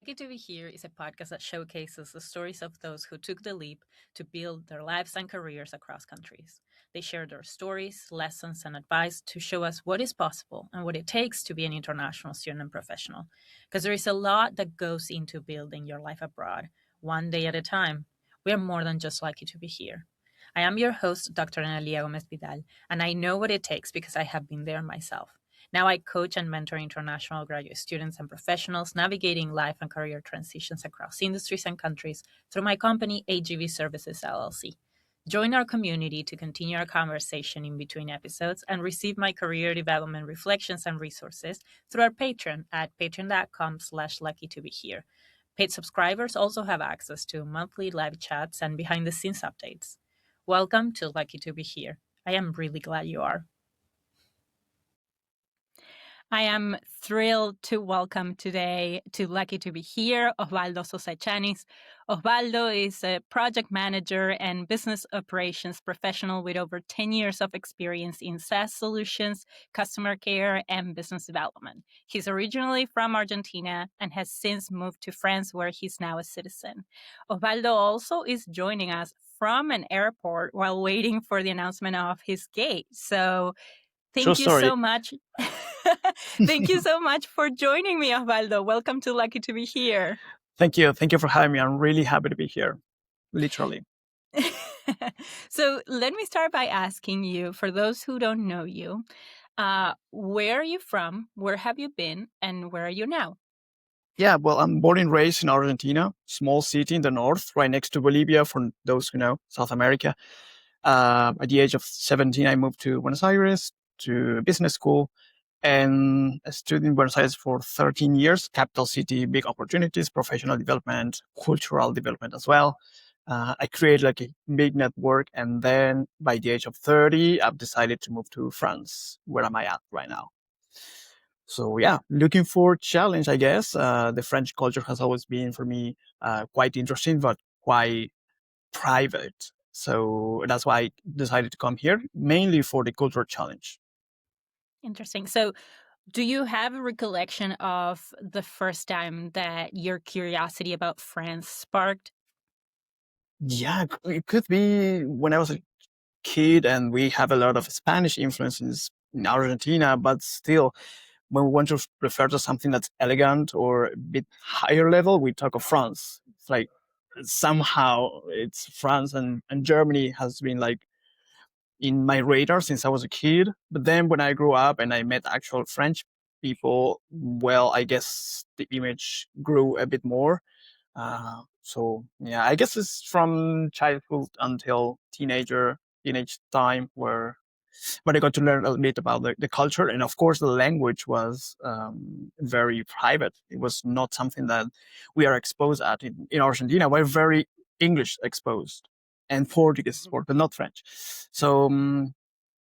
Lucky to Be Here is a podcast that showcases the stories of those who took the leap to build their lives and careers across countries. They share their stories, lessons, and advice to show us what is possible and what it takes to be an international student and professional. Because there is a lot that goes into building your life abroad, one day at a time. We are more than just lucky to be here. I am your host, Dr. Analia Gomez Vidal, and I know what it takes because I have been there myself. Now I coach and mentor international graduate students and professionals navigating life and career transitions across industries and countries through my company, AGV Services LLC. Join our community to continue our conversation in between episodes and receive my career development reflections and resources through our Patreon at patreon.com/lucky to be here. Paid subscribers also have access to monthly live chats and behind the scenes updates. Welcome to Lucky to be here. I am really glad you are. I am thrilled to welcome today to Lucky to be here, Osvaldo Sosa Echanis. Osvaldo is a project manager and business operations professional with over 10 years of experience in SaaS Solutions, customer care, and business development. He's originally from Argentina and has since moved to France, where he's now a citizen. Osvaldo also is joining us from an airport while waiting for the announcement of his gate. So True thank you story. so much. Thank you so much for joining me, Osvaldo. Welcome to Lucky to be here. Thank you. Thank you for having me. I'm really happy to be here. Literally. So let me start by asking you, for those who don't know you, where are you from? Where have you been? And where are you now? Yeah, well, I'm born and raised in Argentina, small city in the north, right next to Bolivia, for those who know, South America. At the age of 17, I moved to Buenos Aires to business school and I studied in Buenos Aires for 13 years, capital city, big opportunities, professional development, cultural development as well. I created like a big network. And then by the age of 30, I've decided to move to France. Where am I at right now? So yeah, looking for challenge, I guess. The French culture has always been for me quite interesting, but quite private. So that's why I decided to come here, mainly for the cultural challenge. Interesting. So do you have a recollection of the first time that your curiosity about France sparked? Yeah, it could be when I was a kid and we have a lot of Spanish influences in Argentina, but still, when we want to refer to something that's elegant or a bit higher level, we talk of France. It's like somehow it's France and Germany has been like in my radar since I was a kid. But then when I grew up and I met actual French people, well, I guess the image grew a bit more. So yeah, I guess it's from childhood until teenage time where but I got to learn a little bit about the culture. And of course, the language was very private. It was not something that we are exposed at in Argentina. We're very English exposed and Portuguese exposed, but not French. So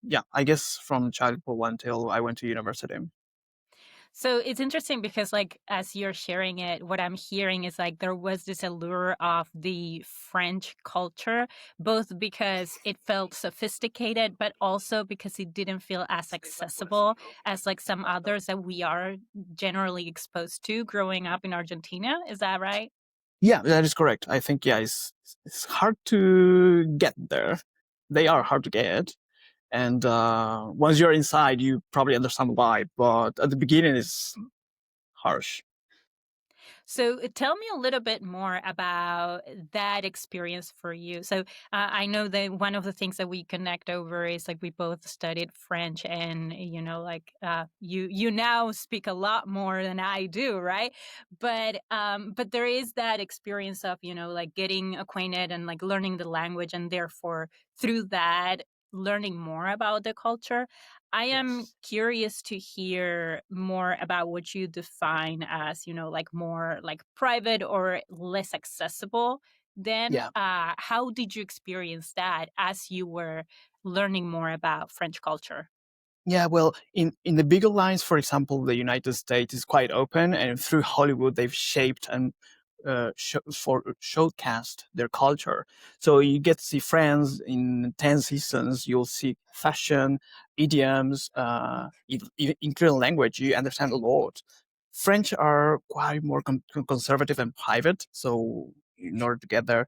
yeah, I guess from childhood until I went to university. So it's interesting because, like, as you're sharing it, what I'm hearing is like there was this allure of the French culture, both because it felt sophisticated, but also because it didn't feel as accessible as like some others that we are generally exposed to growing up in Argentina. Is that right? Yeah, that is correct. I think, yeah, it's hard to get there. They are hard to get. And once you're inside, you probably understand why. But at the beginning, it's harsh. So tell me a little bit more about that experience for you. So I know that one of the things that we connect over is like we both studied French, and like you now speak a lot more than I do, right? But there is that experience of like getting acquainted and like learning the language, and therefore through that learning more about the culture. I am Yes. curious to hear more about what you define as, like more like private or less accessible. Then, Yeah. how did you experience that as you were learning more about French culture? Yeah, well, in the bigger lines, for example, the United States is quite open, and through Hollywood, they've shaped and showcast their culture. So you get to see Friends in 10 seasons. You'll see fashion, idioms, including language. You understand a lot. French are quite more conservative and private. So in order to get there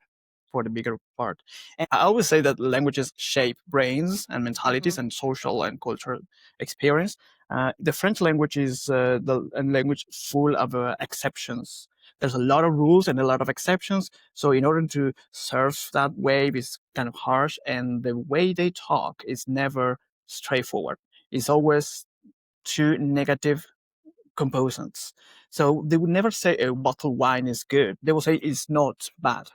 for the bigger part, and I always say that languages shape brains and Hmm. mentalities and social and cultural experience. The French language is a language full of exceptions. There's a lot of rules and a lot of exceptions. So in order to surf that wave is kind of harsh, and the way they talk is never straightforward. It's always two negative components. So they would never say a bottle wine is good. They will say it's not bad.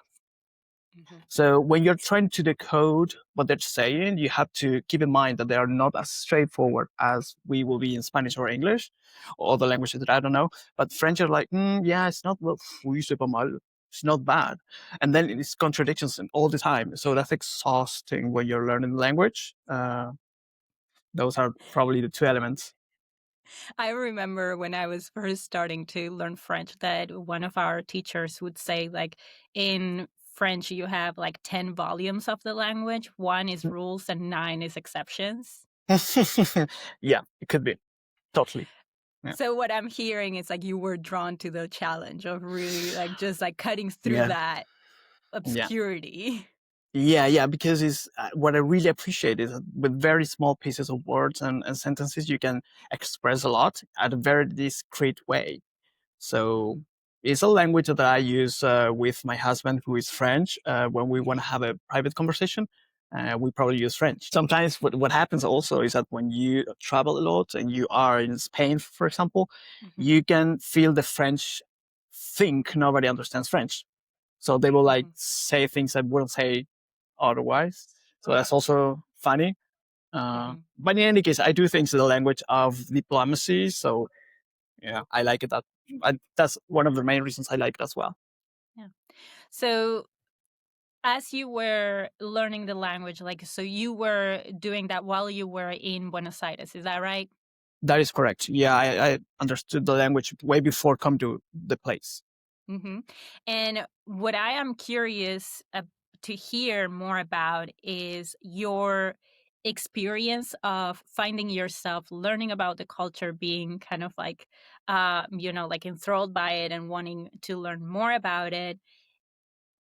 Hmm. So when you're trying to decode what they're saying, you have to keep in mind that they are not as straightforward as we will be in Spanish or English or other languages that I don't know. But French are like, yeah, it's not well, oui, c'est pas mal. It's not bad. And then it's contradictions all the time. So that's exhausting when you're learning the language. Those are probably the two elements. I remember when I was first starting to learn French that one of our teachers would say, like, in French, you have like 10 volumes of the language. One is rules and nine is exceptions. Yeah, it could be. Totally. Yeah. So what I'm hearing is like you were drawn to the challenge of really like just like cutting through Yeah. that Yeah. obscurity. Yeah, because it's what I really appreciate is that with very small pieces of words and sentences, you can express a lot at a very discreet way. So it's a language that I use with my husband, who is French. When we want to have a private conversation, we probably use French. Sometimes what happens also is that when you travel a lot and you are in Spain, for example, Hmm. you can feel the French think nobody understands French. So they will like Hmm. say things that wouldn't say otherwise. So that's also funny. Hmm. But in any case, I do think it's the language of diplomacy. So yeah, I like it. That's one of the main reasons I like it as well. Yeah. So as you were learning the language, like, so you were doing that while you were in Buenos Aires, is that right? That is correct. Yeah, I understood the language way before come to the place. Hmm. And what I am curious to hear more about is your experience of finding yourself learning about the culture, being kind of like, like enthralled by it and wanting to learn more about it,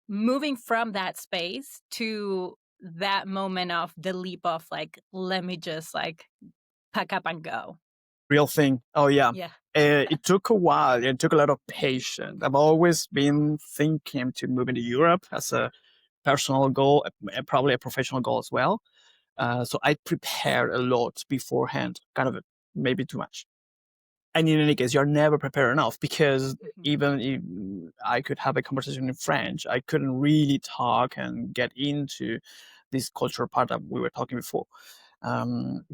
moving from that space to that moment of the leap of like, let me just like pack up and go. Real thing. Oh yeah. Yeah. It took a while. It took a lot of patience. I've always been thinking to move into Europe as a personal goal, probably a professional goal as well. So I prepared a lot beforehand, kind of maybe too much. And in any case, you're never prepared enough because Hmm. even if I could have a conversation in French, I couldn't really talk and get into this cultural part that we were talking before.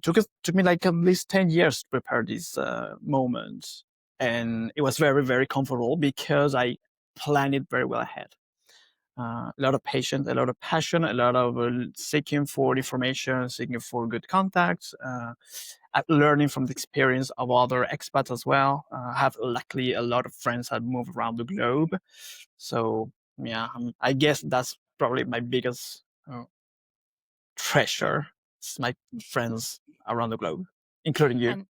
Took me like at least 10 years to prepare this moment. And it was very, very comfortable because I planned it very well ahead. A lot of patience, a lot of passion, a lot of seeking for information, seeking for good contacts, learning from the experience of other expats as well. I have luckily a lot of friends that move around the globe. So yeah, I guess that's probably my biggest uh, treasure. It's my friends around the globe, including you. And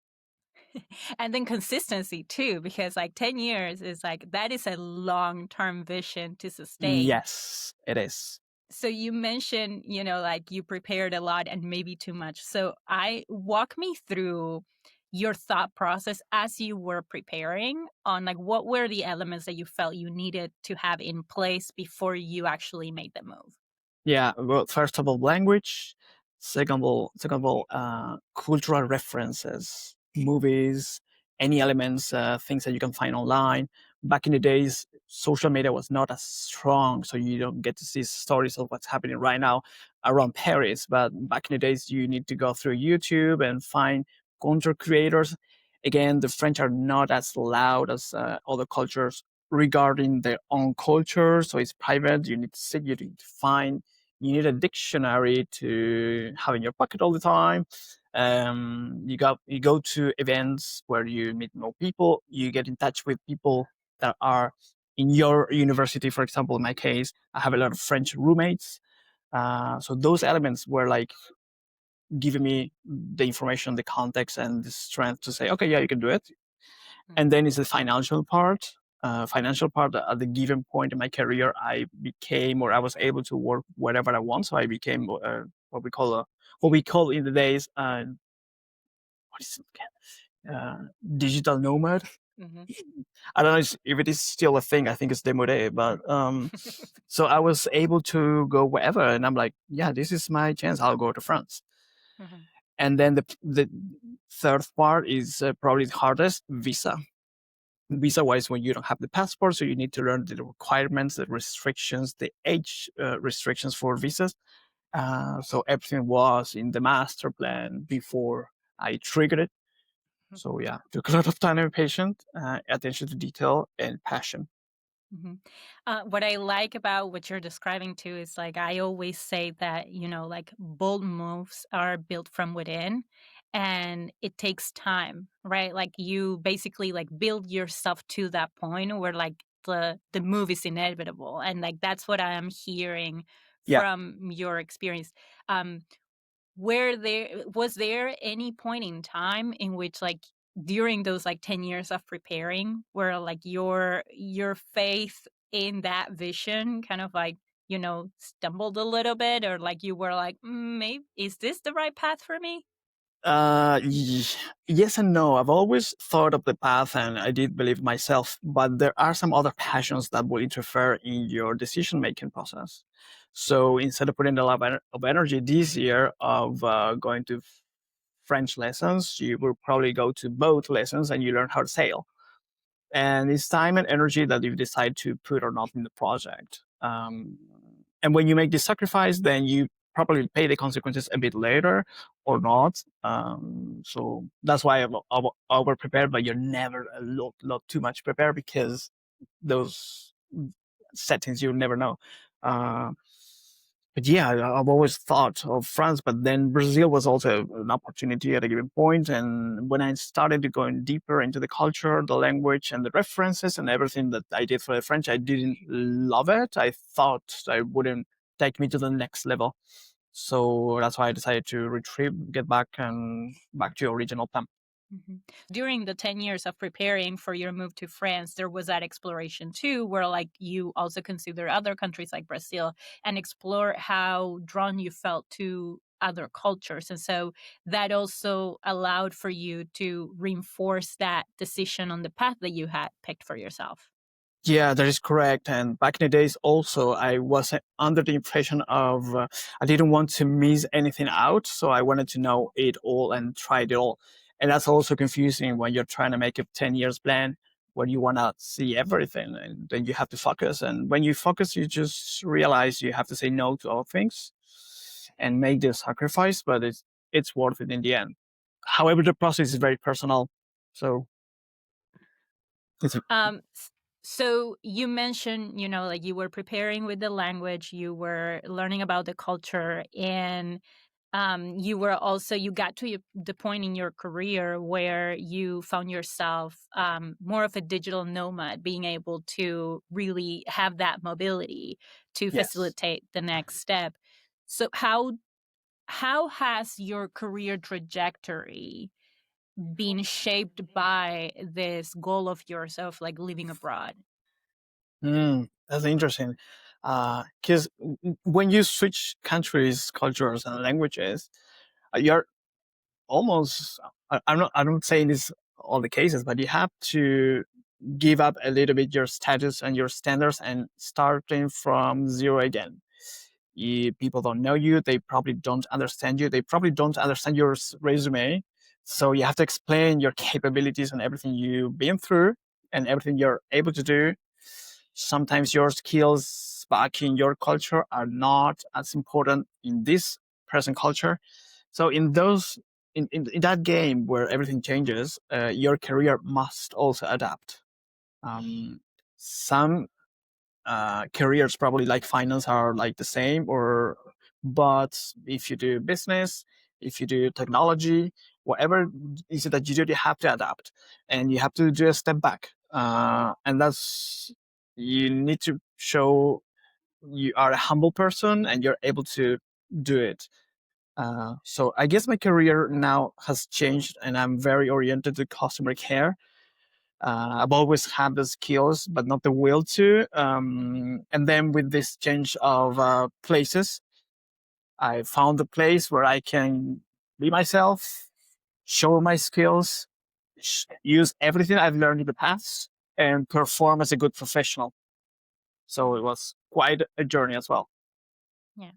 and then consistency too, because like 10 years is like, that is a long-term vision to sustain. Yes, it is. So you mentioned, like you prepared a lot and maybe too much. So I walk me through your thought process as you were preparing on like what were the elements that you felt you needed to have in place before you actually made the move. Yeah, well, first of all, language. Second of all, cultural references, movies, any elements, things that you can find online. Back in the days, social media was not as strong, so you don't get to see stories of what's happening right now around Paris. But back in the days, you need to go through YouTube and find content creators. Again, the French are not as loud as other cultures regarding their own culture, so it's private. You need to sit, you need to find, you need a dictionary to have in your pocket all the time. You go to events where you meet more people. You get in touch with people that are in your university. For example, in my case, I have a lot of French roommates. So those elements were like giving me the information, the context, and the strength to say, okay, yeah, you can do it. And then it's the financial part. Financial part at the given point in my career, I became or I was able to work wherever I want. So I became what we call in the days what is it again? Digital nomad. Hmm. I don't know if it is still a thing. I think it's demode, but so I was able to go wherever, and I'm like, yeah, this is my chance. I'll go to France. Hmm. And then the third part is probably the hardest: visa. Visa wise, when you don't have the passport, so you need to learn the requirements, the restrictions, the age restrictions for visas. So everything was in the master plan before I triggered it. So yeah, took a lot of time and patience, attention to detail, and passion. Hmm. What I like about what you're describing too is like I always say that, like bold moves are built from within and it takes time, right? Like you basically like build yourself to that point where like the move is inevitable. And like that's what I am hearing Yeah. from your experience. Um, where there was there any point in time in which like during those like 10 years of preparing where like your faith in that vision kind of like stumbled a little bit, or like you were like, maybe is this the right path for me? Yes and no. I've always thought of the path and I did believe myself, but there are some other passions that will interfere in your decision making process. So instead of putting a lot of energy this year of going to French lessons, you will probably go to boat lessons and you learn how to sail. And it's time and energy that you decide to put or not in the project. And when you make this sacrifice, then you probably pay the consequences a bit later or not. So that's why I'm over prepared, but you're never a lot too much prepared because those settings you never know. Uh, but yeah, I've always thought of France, but then Brazil was also an opportunity at a given point. And when I started to go deeper into the culture, the language, and the references and everything that I did for the French, I didn't love it. I thought I wouldn't take me to the next level. So that's why I decided to retrieve, get back and back to original plan. Mhm. During the 10 years of preparing for your move to France, there was that exploration too, where like you also consider other countries like Brazil and explore how drawn you felt to other cultures. And so that also allowed for you to reinforce that decision on the path that you had picked for yourself. Yeah, that is correct. And back in the days, also, I was under the impression of I didn't want to miss anything out. So I wanted to know it all and try it all. And that's also confusing when you're trying to make a 10 years plan where you want to see everything and then you have to focus. And when you focus, you just realize you have to say no to all things and make the sacrifice, but it's worth it in the end. However, the process is very personal. So it's Um, so you mentioned, like you were preparing with the language, you were learning about the culture, and you got to the point in your career where you found yourself more of a digital nomad, being able to really have that mobility to yes. facilitate the next step. So how has your career trajectory been shaped by this goal of yours of like living abroad? That's interesting. Because when you switch countries, cultures, and languages, you're almost. I'm not. I'm not saying this all the cases, but you have to give up a little bit your status and your standards and starting from zero again. People don't know you. They probably don't understand you. They probably don't understand your resume. So you have to explain your capabilities and everything you've been through and everything you're able to do. Sometimes your skills back in your culture are not as important in this present culture. So in that game where everything changes, your career must also adapt. Some careers probably like finance are like the same, or but if you do business, if you do technology, whatever is it that you do, you have to adapt and you have to do a step back. And that's you need to show you are a humble person and you're able to do it. So I guess my career now has changed and I'm very oriented to customer care. I've always had the skills, but not the will to. And then with this change of places, I found a place where I can be myself, show my skills, use everything I've learned in the past, and perform as a good professional. So it was quite a journey as well. Yeah.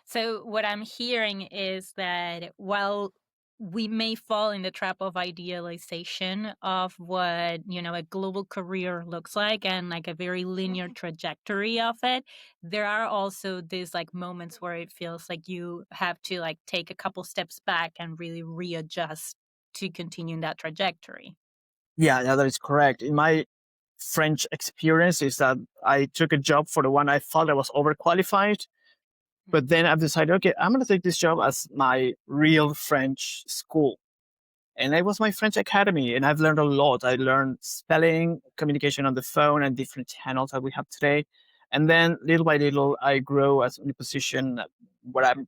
So what I'm hearing is that while we may fall in the trap of idealization of what, a global career looks like and like a very linear trajectory of it, there are also these like moments where it feels like you have to like take a couple steps back and really readjust to continue in that trajectory. Yeah, that is correct. In my French experience is that I took a job for the one I thought I was overqualified. But then I've decided, okay, I'm going to take this job as my real French school. And it was my French academy. And I've learned a lot. I learned spelling, communication on the phone, and different channels that we have today. And then little by little, I grow as in a position where I'm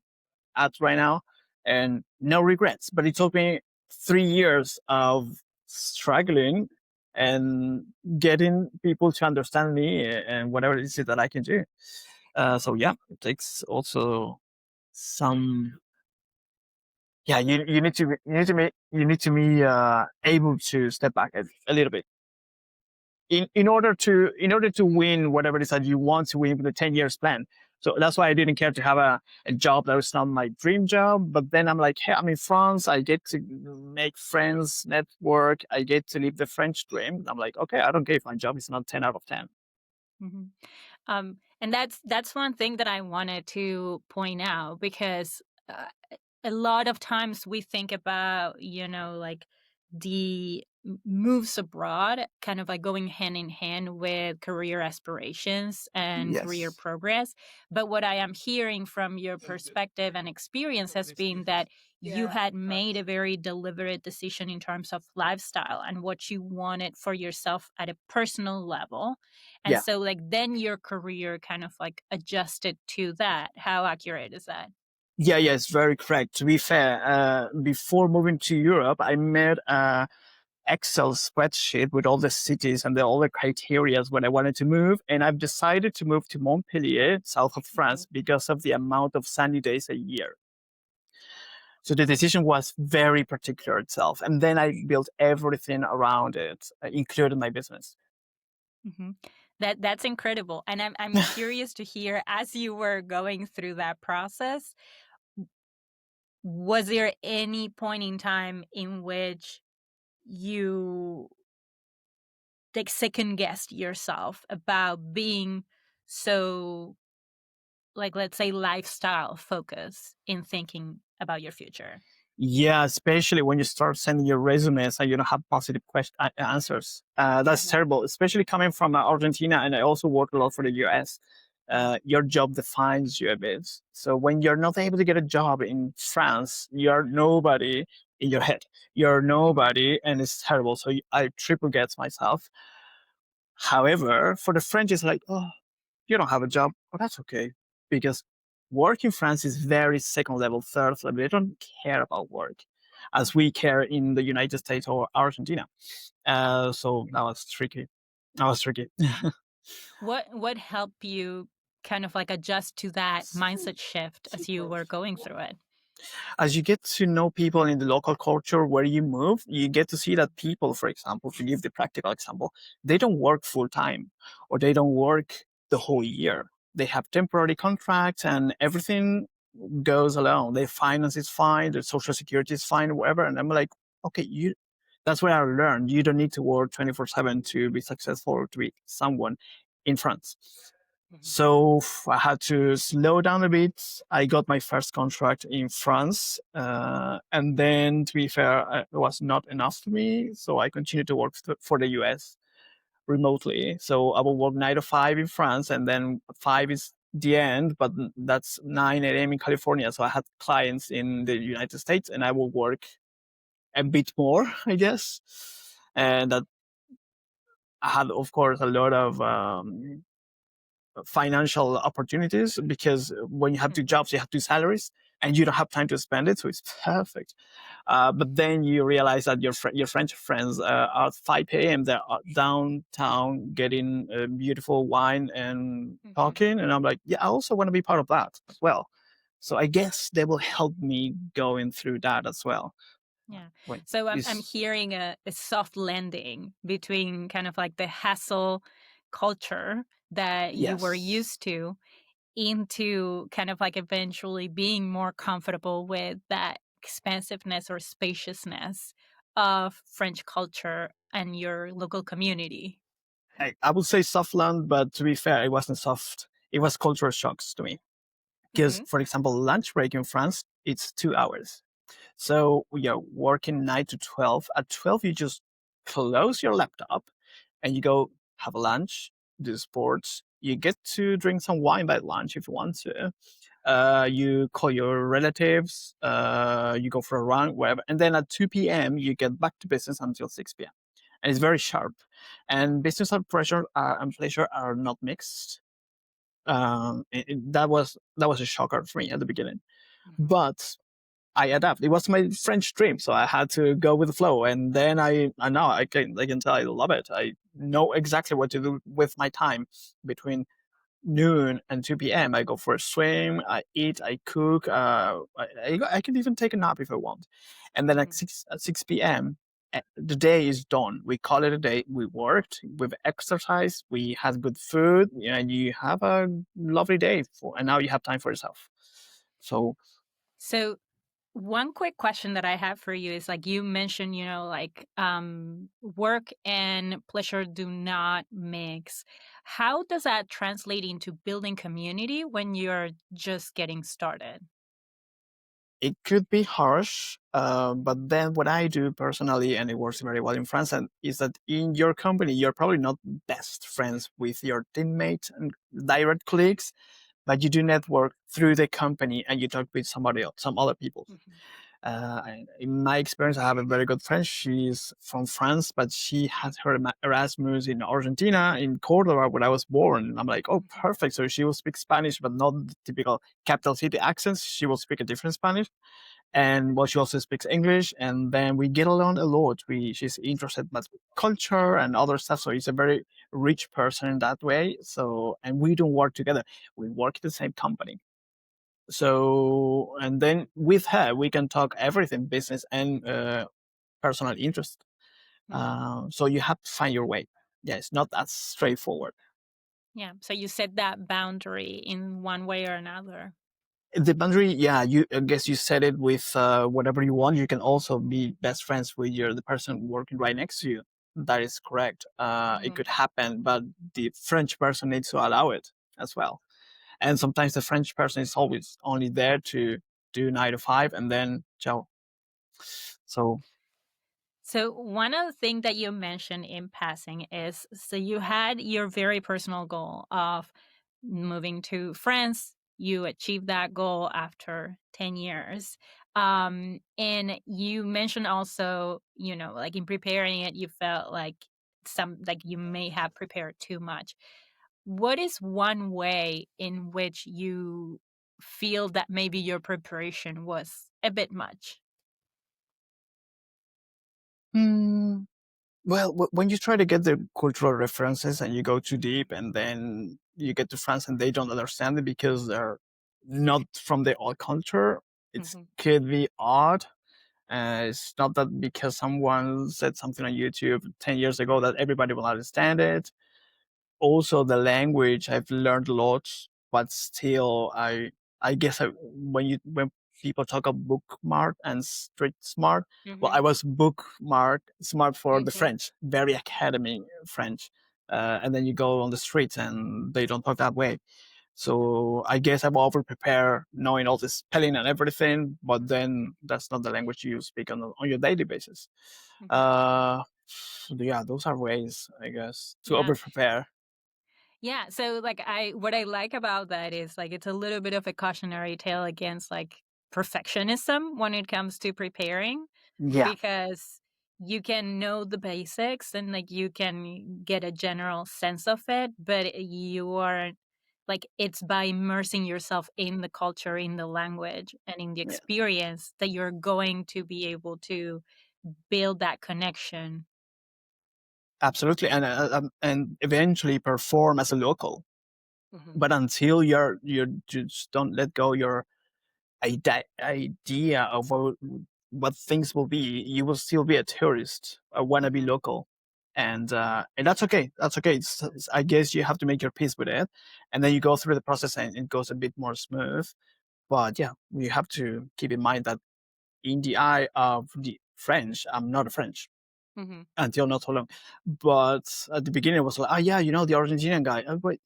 at right now, and no regrets. But it took me 3 years of struggling and getting people to understand me and whatever it is that I can do. So yeah, it takes also some. Yeah, you need to be able to step back a little bit in order to win whatever it is that you want to win with the 10 years plan. So that's why I didn't care to have a job that was not my dream job. But then I'm like, hey, I'm in France. I get to make friends, network. I get to live the French dream. I'm like, okay, I don't care if my job is not 10 out of 10. Mhm. And that's one thing that I wanted to point out because uh, a lot of times we think about, like the moves abroad, kind of like going hand in hand with career aspirations and career Yes. progress. But what I am hearing from your perspective and experience has been that you had made a very deliberate decision in terms of lifestyle and what you wanted for yourself at a personal level. And Yeah. so, like, then your career kind of like adjusted to that. How accurate is that? Yeah, yeah, it's very correct. To be fair, before moving to Europe, I made a Excel spreadsheet with all the cities and all the criteria when I wanted to move. And I've decided to move to Montpellier, south of France, because of the amount of sunny days a year. So the decision was very particular itself. And then I built everything around it, including my business. hmm that's incredible, and I'm curious to hear as you were going through that process. Was there any point in time in which you like second guessed yourself about being so, like, let's say, lifestyle focused in thinking about your future? Yeah, especially when you start sending your resumes and you don't have positive answers. That's Mhm. terrible, especially coming from Argentina. And I also work a lot for the US. Mhm. Your job defines you a bit. So when you're not able to get a job in France, you're nobody in your head. You're nobody, and it's terrible. So I triple guess myself. However, for the French, it's like, oh, you don't have a job. Oh, that's okay. Because work in France is very second level, third level. They don't care about work as we care in the United States or Argentina. So that was tricky. That was tricky. What helped you kind of like adjust to that mindset shift as you were going through it? As you get to know people in the local culture where you move, you get to see that people, for example, to give the practical example, they don't work full time or they don't work the whole year. They have temporary contracts and everything goes along. Their finance is fine, their social security is fine, whatever. And I'm like, okay, that's where I learned. You don't need to work 24/7 to be successful or to be someone in France. Mhm. So I had to slow down a bit. I got my first contract in France. And then, to be fair, it was not enough for me. So I continued to work for the US remotely. So I will work 9 to 5 in France, and then 5 is the end, but that's 9 a.m. in California. So I had clients in the United States, and I will work a bit more, I guess. And that I had, of course, a lot of financial opportunities because when you have two jobs, you have two salaries. and you don't have time to spend it, so it's perfect. But then you realize that your French friends at 5 a.m. they're downtown getting beautiful wine and Hmm. talking, and I'm like, yeah, I also want to be part of that as well. So I guess they will help me going through that as well. Yeah. When So I'm is hearing a soft landing between kind of like the hassle culture that you were yes, used to into kind of like eventually being more comfortable with that expansiveness or spaciousness of French culture and your local community. I would say soft land, but to be fair, it wasn't soft. It was cultural shocks to me because, Hmm. for example, lunch break in France it's 2 hours. So we are working 9 to 12. At 12, you just close your laptop and you go have a lunch, do sports. You get to drink some wine by lunch if you want to. You call your relatives, you go for a run, whatever. And then at 2 p.m., you get back to business until 6 p.m. And it's very sharp. And business and pressure and pleasure are not mixed. That was a shocker for me at the beginning. Hmm. But I adapt. It was my French dream, so I had to go with the flow. And then I know I can tell I love it. I know exactly what to do with my time between noon and 2 p.m. I go for a swim, I eat, I cook. I can even take a nap if I want. And then Hmm. at 6 p.m., the day is done. We call it a day. We worked, we've exercised, we had good food, and you have a lovely day. And now you have time for yourself. So So one quick question that I have for you is like you mentioned, like work and pleasure do not mix. How does that translate into building community when you're just getting started? it could be harsh, but then what I do personally, and it works very well in France, and is that in your company, you're probably not best friends with your teammates and direct colleagues, but you do network through the company and you talk with somebody else, some other people. Mhm. In my experience, I have a very good friend. She's from France, but she had her Erasmus in Argentina, in Cordoba, where I was born. I'm like, oh, Mhm. perfect. So she will speak Spanish, but not the typical capital city accents. She will speak a different Spanish, and well, she also speaks English, and then we get along a lot. She's interested in culture and other stuff, so he's a very rich person in that way. So, and we don't work together; we work in the same company. So, and then with her, we can talk everything, business and personal interest. Mhm. So you have to find your way. Yeah, it's not that straightforward. Yeah. So you set that boundary in one way or another. The boundary, yeah, I guess you said it with whatever you want. You can also be best friends with the person working right next to you. That is correct. It Mhm. could happen, but the French person needs to allow it as well. And sometimes the French person is always only there to do 9 to 5 and then ciao. So So one of the things that you mentioned in passing is so you had your very personal goal of moving to France. You achieved that goal after 10 years. And you mentioned also, like in preparing it, you felt like like you may have prepared too much. What is one way in which you feel that maybe your preparation was a bit much? mm, well, when you try to get the cultural references and you go too deep, and then you get to France and they don't understand it because they're not from the old culture, it Mhm. could be odd. It's not that because someone said something on YouTube 10 years ago that everybody will understand it. Also the language I've learned a lot, but still I guess when people talk of book smart and street smart, well, Mhm. I was book smart for the Mhm. French, very academy French. And then you go on the streets and they don't talk that way. So I guess I'm over prepared knowing all the spelling and everything, but Mhm. then that's not the language you speak on your daily basis. Mhm. Uh, yeah, those are ways, I guess, to Yeah. over prepare. Yeah. So like what I like about that is like it's a little bit of a cautionary tale against like perfectionism when it comes to preparing Yeah. because you can know the basics and like you can get a general sense of it, but you are like it's by immersing yourself in the culture, in the language, and in the Yeah, experience that you're going to be able to build that connection. absolutely, and eventually perform as a local. Hmm. But until you just don't let go your idea of what things will be, you will still be a tourist, a wannabe Hmm. local, and that's okay. That's okay. I guess you have to make your peace with it, and then you go through the process, and it goes a bit more smooth. But yeah, you have to keep in mind that in the eye of the French, I'm not a French Hmm. until not so long. But at the beginning, it was like, oh yeah, the Argentinian guy. Wait,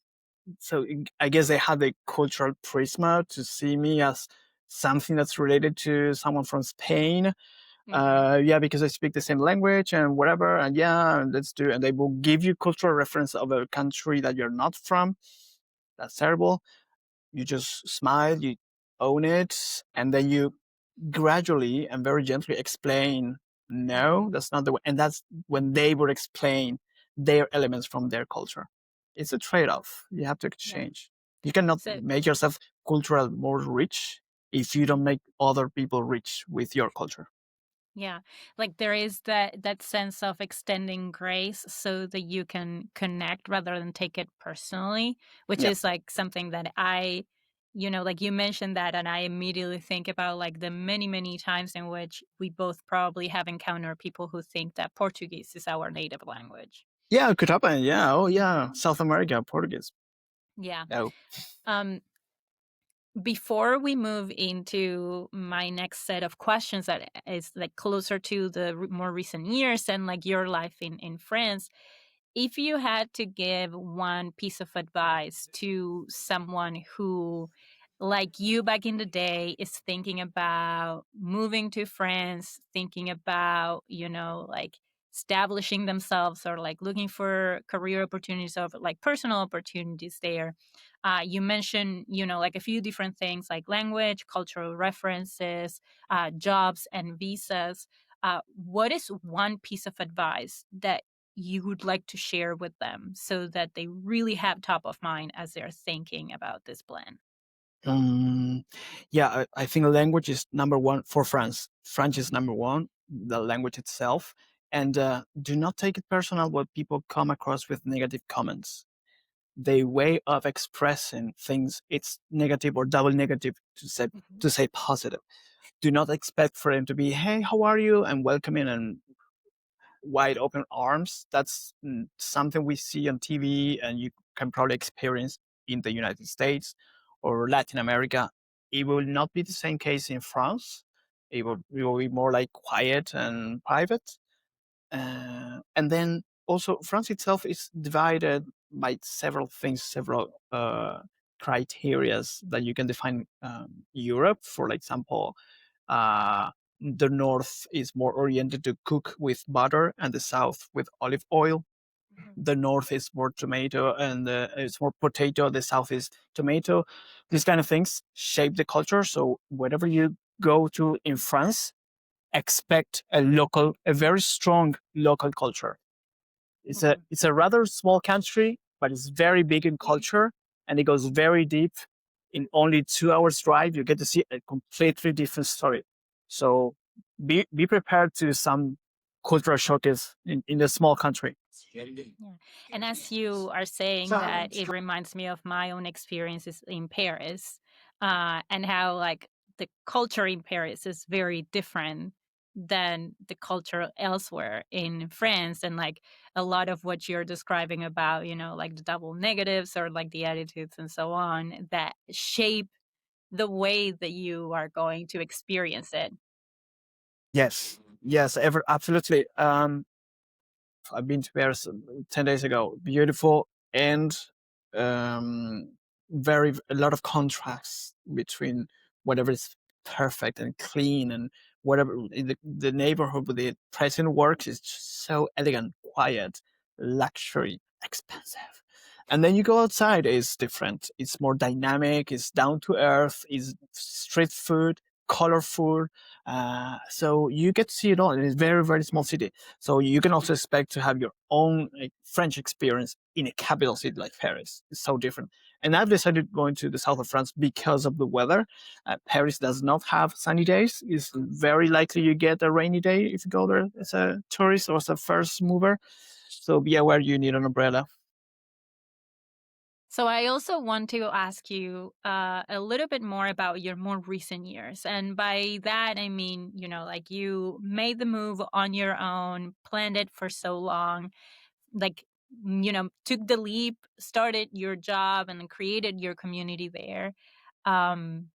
so I guess they had a cultural prisma to see me as something that's related to someone from Spain. Hmm. Yeah, because I speak the same language and whatever. And yeah, and let's do. And they will give you cultural reference of a country that you're not from. That's terrible. You just smile, you own it, and then you gradually and very gently explain, no, Hmm. that's not the way. And that's when they would explain their elements from their culture. It's a trade-off. You have to Yeah. exchange. You cannot So, make yourself cultural more rich if you don't mhm. make other people rich with your culture. Yeah, like there is that sense of extending grace so that you can connect rather than take it personally, which Yeah. is like something that like you mentioned that, and I immediately think about like the many times in which we both probably have encountered people who think that Portuguese is our native language. Yeah, it could happen. Yeah. Oh, yeah. South America, Portuguese. Yeah. Oh. Um, Before we move into my next set of questions that is like closer to the more recent years and like your life in France, if you had to give one piece of advice to someone who, like you back in the day, is thinking about moving to France, thinking about, like establishing themselves or like looking for career opportunities or like personal opportunities there, you mentioned, like a few different things like language, cultural references, jobs, and visas. What is one piece of advice that you would like to share with them so that they really have top of mind as they're thinking about this plan? Um, yeah, I think language is number one for France. French is number one, the language itself. And do not take it personal when people come across with negative comments. Their way of expressing things, it's negative or double negative Mhm. to say positive. Do not expect for them to be, hey, how are you? And welcoming and wide open arms. That's something we see on TV and you can probably experience in the United States or Latin America. It will not be the same case in France. It will be more like quiet and private. And then also, France itself is divided by several things, several criterias that you can define Europe. For example, uh, the north is more oriented to cook with butter, and the south with olive oil. Mhm. The north is more tomato, and it's more potato. The south is tomato. These kind of things shape the culture. So wherever you go to in France, expect a very strong local culture. Mhm. It's a rather small country, but it's very big in culture, and it goes very deep. In only 2 hours drive, you get to see a completely different story. So be prepared to some cultural showcase in a small country. Yeah. And as you are saying that, it reminds me of my own experiences in Paris, and how like the culture in Paris is very different than the culture elsewhere in France. And like a lot of what you're describing about, like the double negatives or like the attitudes and so on that shape the way that you are going to experience it. Yes, yes, absolutely. I've been to Paris 10 days ago. Beautiful and um, very a lot of contrasts between whatever is perfect and clean and whatever in the neighborhood with the present works is just so elegant, quiet, luxury, expensive. And then you go outside, it's different. It's more dynamic. It's down to earth. It's street food. colorful. So you get to see it all. It's a very, very small city. So you can also expect to have your own like, French experience in a capital city like Paris. It's so different. And I've decided going to the south of France because of the weather. Paris does not have sunny days. It's very likely you get a rainy day if you go there as a tourist or as a first mover. So be aware you need an umbrella. So I also want to ask you a little bit more about your more recent years. And by that, I mean, like you made the move on your own, planned it for so long, like, took the leap, started your job, and then created your community there. Um,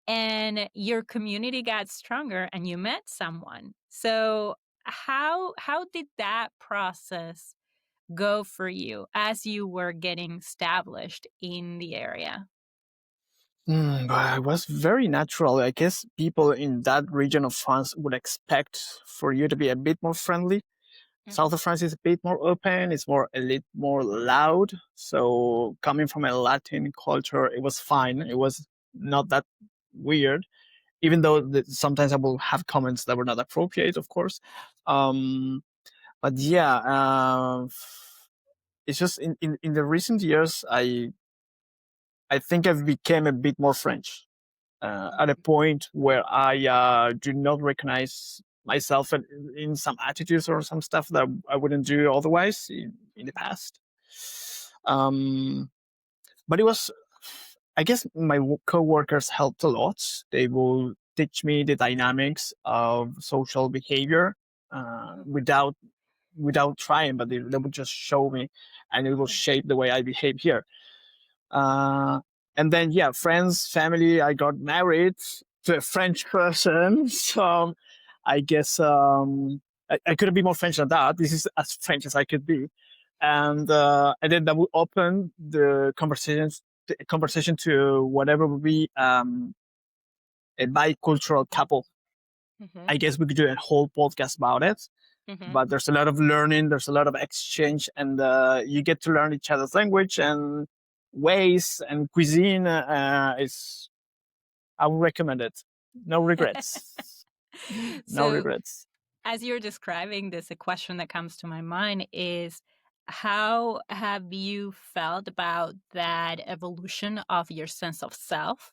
and your community got stronger and you met someone. So how did that process go for you as you were getting established in the area? But it was very natural. I guess people in that region of France would expect for you to be a bit more friendly. South Mhm, of France is a bit more open. It's more a little more loud. So coming from a Latin culture, it was fine. It was not that weird, even though sometimes I will have comments that were not appropriate, of course. Um, but yeah, it's just in the recent years, I think I've become a bit more French at a mhm, point where I do not recognize myself in some attitudes or some stuff that I wouldn't do otherwise in the mhm, past. Um, but it was, I guess, my co-workers helped a lot. They will teach me the dynamics of social behavior mhm, without trying, but they would just show me, and it will mhm. shape the way I behave here. Uh, and then, yeah, friends, family, I got married to a French person. So I guess I couldn't be more French than that. This is as French as I could be. And then that would open the conversation to whatever would be a bicultural couple. Mhm, I guess we could do a whole podcast about it. mhm. But there's a lot of learning, there's a lot of exchange, and you get to learn each other's language and ways and cuisine. Is I would recommend it. No regrets. No So, regrets. as you're describing this, a question that comes to my mind is how have you felt about that evolution of your sense of self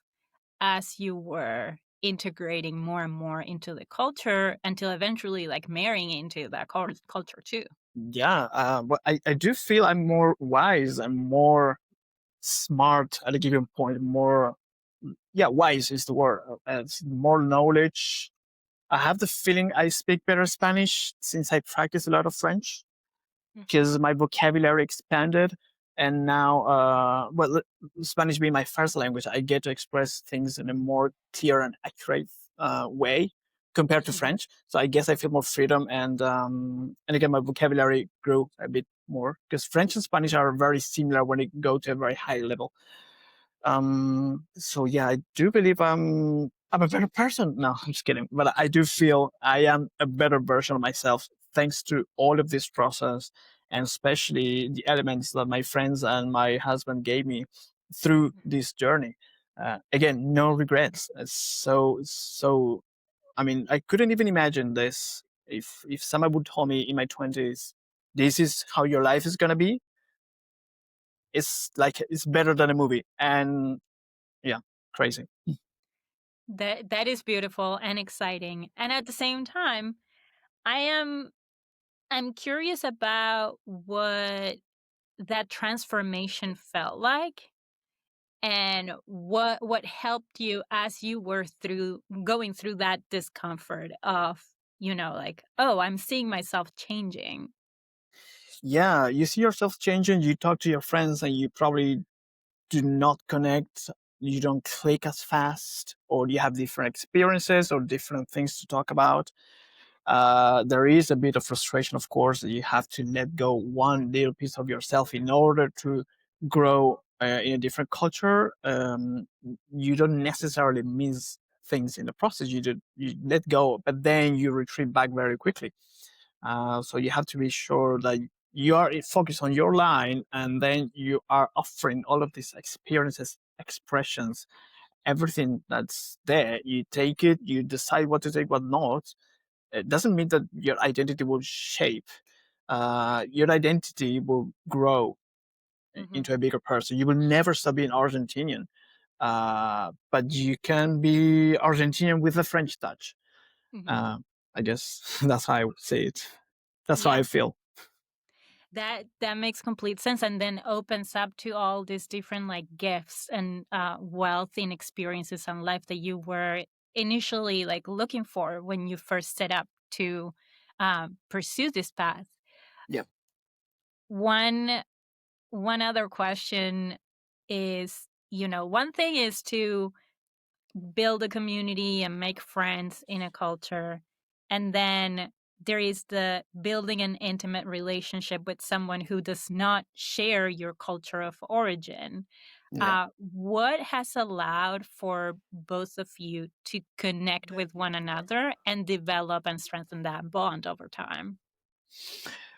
as you were integrating more and more into the culture until eventually like marrying into that culture too? Yeah, but I do feel I'm more wise. I'm more smart at a given point. More, yeah, wise is the word. It's more knowledge. I have the feeling I speak better Spanish since I practice a lot of French, Mhm, because my vocabulary expanded. And now, Spanish being my first language, I get to express things in a more clear and accurate way compared to mhm, French. So I guess I feel more freedom, and again, my vocabulary grew a bit more because French and Spanish are very similar when they go to a very high level. So yeah, I do believe I'm a better person. No, I'm just kidding. But I do feel I am a better version of myself thanks to all of this process, and especially the elements that my friends and my husband gave me through this journey. Again, no regrets. So. I mean, I couldn't even imagine this if someone would tell me in my 20s, this is how your life is gonna be. It's like it's better than a movie, and yeah, crazy. that is beautiful and exciting. And at the same time, I am I'm curious about what that transformation felt like and what helped you as you were through going through that discomfort of, like, oh, I'm seeing myself changing. Yeah, you see yourself changing. You talk to your friends, and you probably do not connect. You don't click as fast, or you have different experiences or different things to talk about. There is a bit of frustration, of course, that you have to let go one little piece of yourself in order to grow in a different culture. You don't necessarily miss things in the process. You let go, but then you retreat back very quickly. So you have to be sure that you are focused on your line, and then you are offering all of these experiences, expressions, everything that's there. You take it, you decide what to take, what not. It doesn't mean that your identity will shape. Your identity will grow Hmm. into a bigger person. You will never stop being Argentinian, but you can be Argentinian with a French touch. Hmm. Uh, I guess that's how I would say it. That's how I Yeah, feel. that makes complete sense, and then opens up to all these different like gifts and wealth in experiences and life that you were initially like looking for when you first set up to pursue this path. Yeah. One one other question is, one thing is to build a community and make friends in a culture. And then there is the building an intimate relationship with someone who does not share your culture of origin. Yeah. What has allowed for both of you to connect with one another and develop and strengthen that bond over time?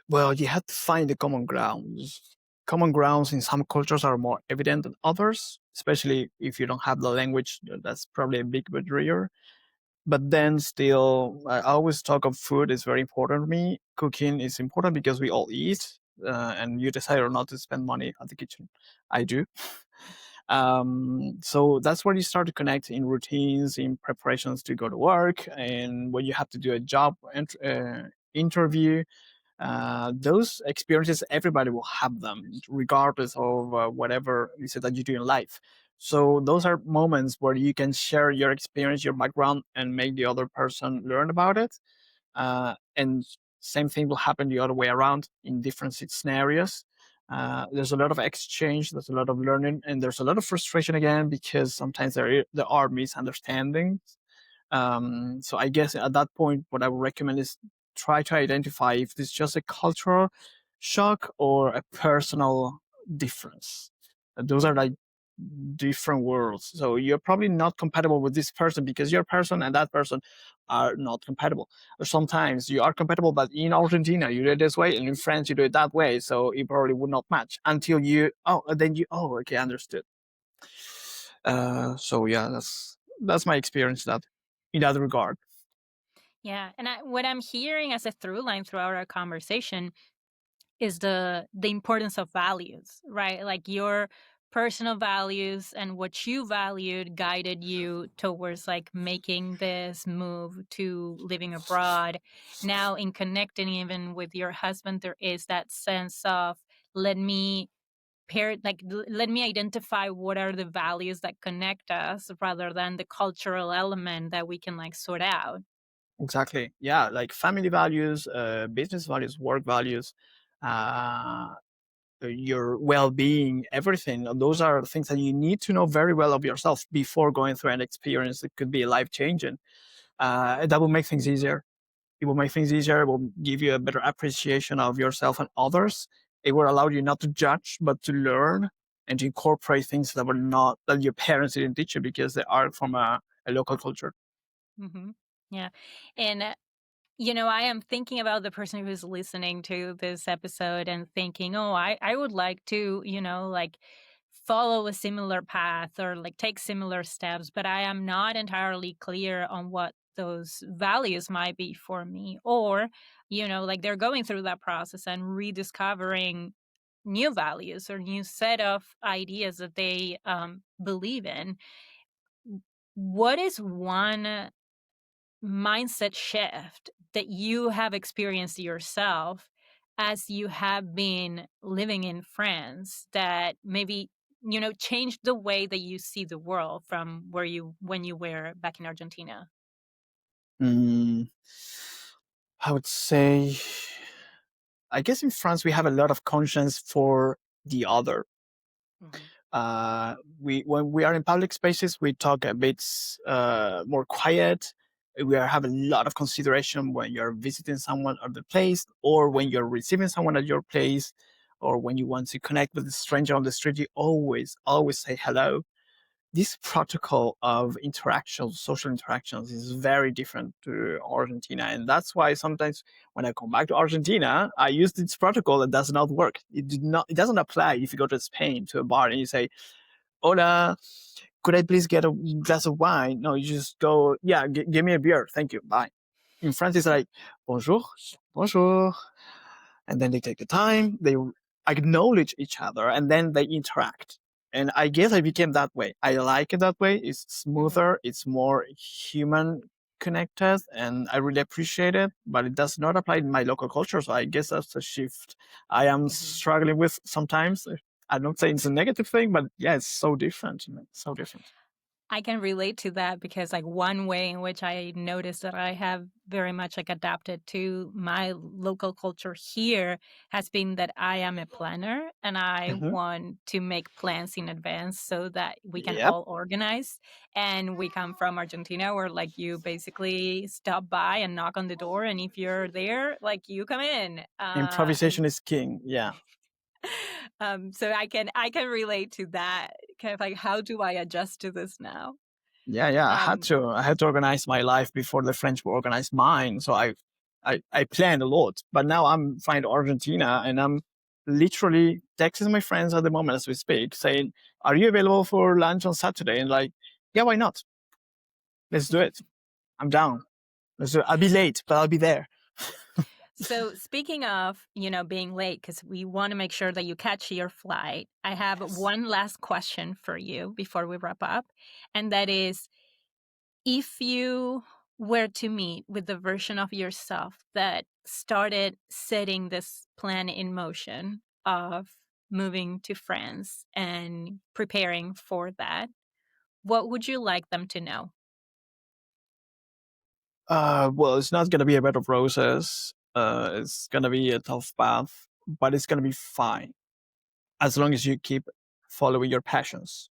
Well, you have to find the common grounds. Common grounds in some cultures are more evident than others, especially if you don't have the language. That's probably a big barrier. But then still, I always talk of food is very important to me. Cooking is important because we all eat, and you decide or not to spend money at the kitchen. I do. So that's where you start to connect in routines, in preparations to go to work, and when you have to do a job interview. Those experiences, everybody will have them, regardless of whatever you said that you do in life. So those are moments where you can share your experience, your background, and make the other person learn about it. And same thing will happen the other way around in different scenarios. There's a lot of exchange, there's a lot of learning, and there's a lot of frustration again because sometimes there are misunderstandings. So I guess at that point, what I would recommend is try to identify if it's just a cultural shock or a personal difference. Those are Mhm. like different worlds. So you're probably not compatible with this person because your person and that person are not compatible. Or sometimes you are compatible, but in Argentina you do it this way, and in France you do it that way. So it probably would not match until okay, understood. So yeah, that's my experience that in that regard. Yeah, and what I'm hearing as a through line throughout our conversation is the importance of values, right? Like your personal values and what you valued guided you towards like making this move to living abroad. Now in connecting even with your husband, there is that sense of let me let me identify what are the values that connect us rather than the cultural element that we can like sort out. Exactly. Yeah, like family values, business values, work values, uh, your well-being, everything. Those are things that you need to know very well of yourself before going through an experience that could be life-changing. That will make things easier. It will make things easier. It will give you a better appreciation of yourself and others. It will allow you not to judge, but to learn and to incorporate things that were not that your parents didn't teach you because they are from a local culture. Hmm. Yeah. And I am thinking about the person who's listening to this episode and thinking, oh, I would like to, like follow a similar path or like take similar steps, but I am not entirely clear on what those values might be for me. Or, like they're going through that process and rediscovering new values or new set of ideas that they believe in. What is one mindset shift that you have experienced yourself as you have been living in France that maybe changed the way that you see the world from where you when you were back in Argentina? Mm, I would say, I guess in France we have a lot of conscience for the other. Hmm. We when we are in public spaces, we talk a bit more quiet. We have a lot of consideration when you're visiting someone at the place, or when you're receiving someone at your place, or when you want to connect with a stranger on the street. You always say hello. This protocol of interactions, social interactions, is very different to Argentina, and that's why sometimes when I come back to Argentina, I use this protocol. It does not work. It doesn't apply if you go to Spain to a bar and you say "Hola," could I please get a glass of wine? No, you just go, yeah, give me a beer. Thank you. Bye. In France, it's like, bonjour, bonjour. And then they take the time, they acknowledge each other, and then they interact. And I guess I became that way. I like it that way. It's Mhm. smoother, it's more human connected, and I really appreciate it. But it does not apply in my local culture. So I guess that's a shift I am Mhm. struggling with sometimes. I'm not saying it's a negative thing, but yeah, it's so different. So different. I can relate to that because like one way in which I noticed that I have very much like adapted to my local culture here has been that I am a planner and I Hmm. want to make plans in advance so that we can Yep. all organize. And we come from Argentina where like you basically stop by and knock on the door, and if you're there, like you come in. Improvisation And is king. Yeah. so I can relate to that kind of like, how do I adjust to this now? Yeah, yeah. I had Um, to. I had to organize my life before the French organized mine. So I planned a lot. But now I'm flying to Argentina, and I'm literally texting my friends at the moment as we speak, saying, "Are you available for lunch on Saturday?" And like, yeah, why not? Let's do it. I'm down. Let's do it. I'll be late, but I'll be there. So speaking of, being late, because we want to make sure that you catch your flight, I have Yes. one last question for you before we wrap up. And that is, if you were to meet with the version of yourself that started setting this plan in motion of moving to France and preparing for that, what would you like them to know? Well, it's not gonna be a bed of roses. It's gonna be a tough path, but it's gonna be fine as long as you keep following your passions.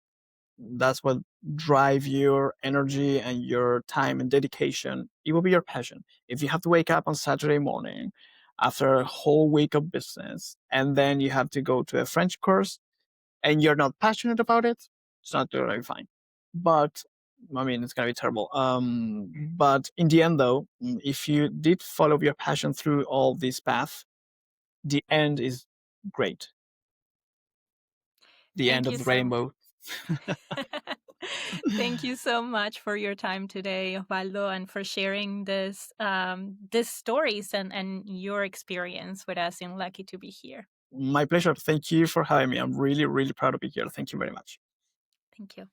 That's what drive your energy and your time and dedication. It will be your passion. If you have to wake up on Saturday morning after a whole week of business and then you have to go to a French course and you're not passionate about it, it's not totally fine. But I mean, it's gonna be terrible. But in the end, though, if you did follow your passion through all this path, the end is great. The end Thank of you the so rainbow. Thank you so much for your time today, Osvaldo, and for sharing this stories and your experience with us in Lucky to be here. My pleasure. Thank you for having me. I'm really, really proud to be here. Thank you very much. Thank you.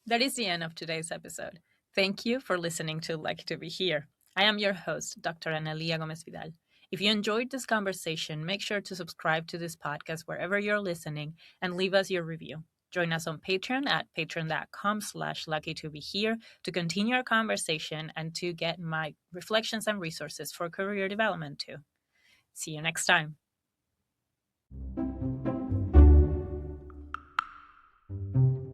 That is the end of today's episode. Thank you for listening to Lucky to be here. I am your host, Dr. Analia Gomez Vidal. If you enjoyed this conversation, make sure to subscribe to this podcast wherever you're listening and leave us your review. Join us on Patreon at patreon.com/lucky to be here to continue our conversation and to get my reflections and resources for career development too. See you next time.